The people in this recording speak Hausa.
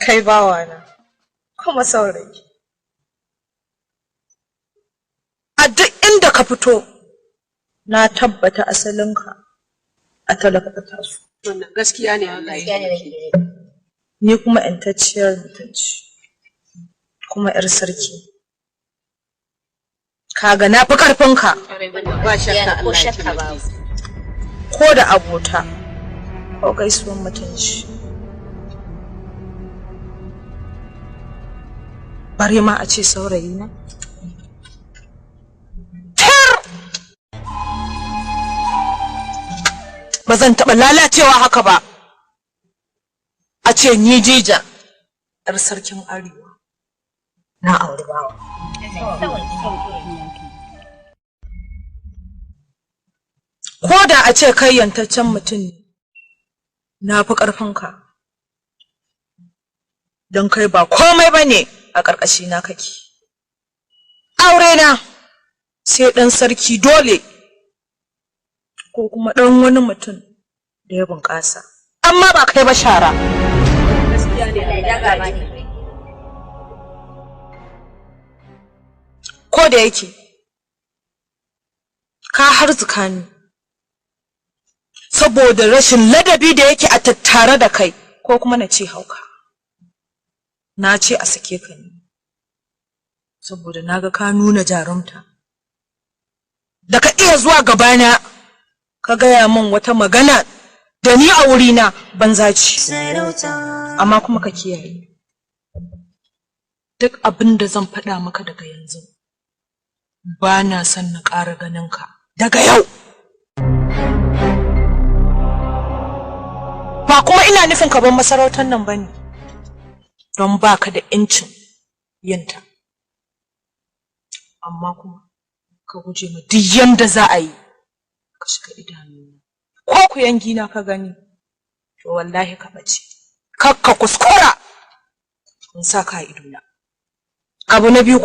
kai bawana kuma saurayi. A duk inda ka fito na tabbata asalinka a talaka ka taso. Wannan gaskiya ne wallahi. Ni kuma ƴantacciyar mutunci kuma ƴar sarki. Kaga na fi ƙarfinka. Ba shakka Allah ya ko da abota ko gaisuwan mutunci. Bare ma a ce saurayi na. Ba zan taɓa lalacewa haka ba. A ce ni Jija, ‘yar sarkin Arewa, na auri bawa. Ko da a ce kai yantaccen mutum ne, na fi ƙarfinka. Don kai ba komai ba ne a ƙarƙashina kake. Aure na sai ɗan sarki dole ko kuma ɗan wani mutum da ya bunƙasa. Amma ba kai ba shara. Ko da yake ka harzuka ni saboda rashin ladabi da yake a tattare da kai, ko kuma na ce hauka. Na ce a sake ka ne saboda naga ka nuna jarumta da ka iya zuwa gabana ka gaya min wata magana da ni a wurina banza ce. Amma kuma ka kiyaye duk abin da zan faɗa maka daga yanzu, ba na son na ƙara ganin ka daga yau. Ba kuma ina nufin ka bar masarautar nan bane, don baka da ƴancin yinta. Amma kuma ka guje ma duk yanda za a yi ka shiga idanuna. Ko ku yangina ka gani, to wallahi ka bace. Kakka kuskura in sa ka idona. Abu na biyu